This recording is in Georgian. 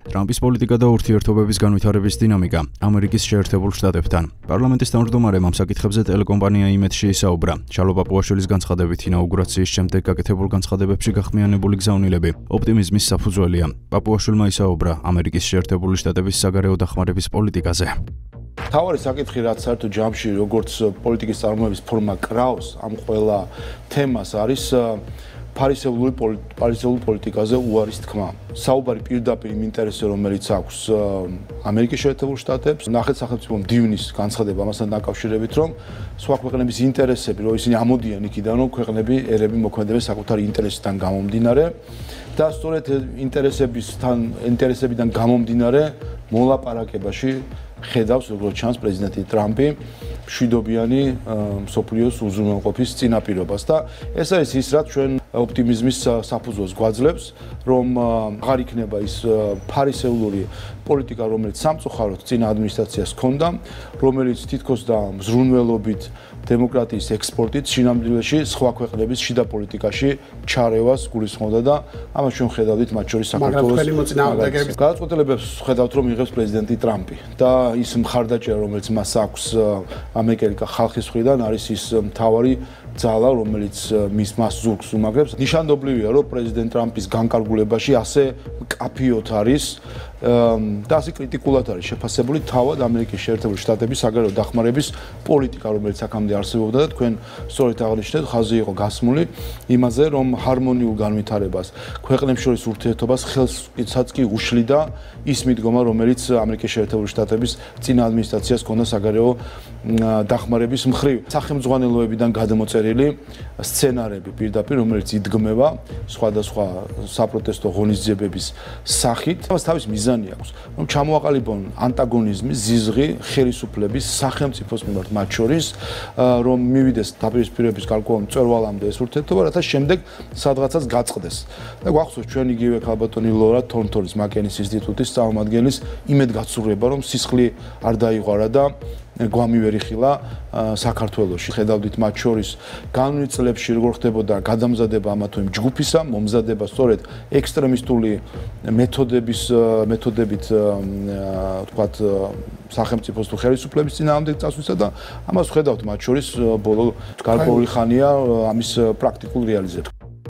ტრამპის პოლიტიკა და ურთიერთობების განვითარების დინამიკა ამერიკის შეერთებულ შტატებთან. პარლამენტის თავმჯდომარემ ამ საკითხებზე ტელეკომპანია იმედში ისაუბრა. ჩარლო პაპუაშვილის განცხადებით ინაუგურაციის შემდეგ გაკეთებულ განცხადებებში გახმიანებული გზავნილები ოპტიმიზმის საფუძველია. პაპუაშვილმა ისაუბრა ამერიკის შეერთებული შტატების საგარეო დახმარების პოლიტიკაზე. თავარი საკითხი რაც საერთო ჯამში როგორც პოლიტიკის წარმოების ფორმა კრავს ამ ყველა თემას არის ფარისეულ პოლიტიკაზე უარის თქმა. საუბარი პირდაპირ იმ ინტერესზე რომელიც აქვს ამერიკის შეერთებულ შტატებს, ნახეთ სახელმწიფო მდივნის განცხადება ამასთან დაკავშირებით, რომ სხვა ქვეყნების ინტერესები, რომ ისინი ამოდიან იქიდან, რომ ქვეყნები ერები მოქმედებენ საკუთარი ინტერესიდან გამომდინარე და სწორედ ინტერესებიდან გამომდინარე მოლაპარაკებაში ხედავს როგორც ჩანს პრეზიდენტი ტრამპი მშვიდობიანი მსოფლიოს უზრუნველყოფის წინაპირობას და ეს არის ის რაც ჩვენ ოპტიმიზმის საფუძველს გვაძლევს რომ აღარ იქნება ის ფარისეულური პოლიტიკა რომელიც სამწუხაროდ წინა ადმინისტრაციას ჰქონდა რომელიც თითქოს და მზრუნველობით დემოკრატიის ექსპორტით შინამდვილეში სხვა ქვეყნების შიდა პოლიტიკაში ჩარევას გულისხმობდა და ამას ჩვენ ხედავდით მათ შორის საქართველოს გადაწყვეტილებებს ხედავთ რომ იღებს პრეზიდენტი ტრამპი და ის მხარდაჭერა რომელიც მას აქვს ამერიკელი ხალხის მხრიდან არის ის მთავარი ძალა რომელიც მას ზურგს უმაგრებს ნიშანდობლივია რომ პრეზიდენტ ტრამპის განკარგულებაში ასე მკაფიოდ არის და ასე კრიტიკულად არის შეფასებული თავად ამერიკის შეერთებული შტატების საგარეო დახმარების პოლიტიკა რომელიც აქამდე არსებობდა და თქვენ სწორედ აღნიშნეთ ხაზი იყო გასმული იმაზე რომ ჰარმონიულ განვითარებას ქვეყნებს შორის ურთიერთობას ხელსაც კი უშლიდა ის მიდგომა რომელიც ამერიკის შეერთებული შტატების წინა ადმინისტრაციას ჰქონდა საგარეო დახმარების მხრივ სახელმძღვანელოებიდან გადმოწერილი სცენარები პირდაპირ რომელიც იდგმება სხვადასხვა საპროტესტო ღონისძიებების სახით თავის მიზანი აქვს რომ ჩამოაყალიბონ ანტაგონიზმი ზიზღი ხელისუფლების სახელმწიფოს მიმართ მათ შორის რომ მივიდეს დაპირისპირების გარკვეულ მწვერვალამდე ეს ურთიერთობა რათა შემდეგ სადღაცაც გაწყდეს და გვახსოვს ჩვენ იგივე ქალბატონი ლორა თორნტონის მაკენის ინსტიტუტის წარმომადგენლის იმედგაცრუება რომ სისხლი არ დაიღვარა და გვამი ვერ იხილა საქართველოში ხედავდით მათ შორის განვლილ წლებში როგორ ხდებოდა გადამზადება ამა თუ იმ ჯგუფისა მომზადება სწორედ ექსტრემისტული მეთოდებით თქვათ სახელმწიფოს თუ ხელისუფლების წინააღმდეგ წასვლისა და ამას ხედავთ მათ შორის ბოლო გარკვეული ხანია ამის პრაქტიკულ რეალიზებას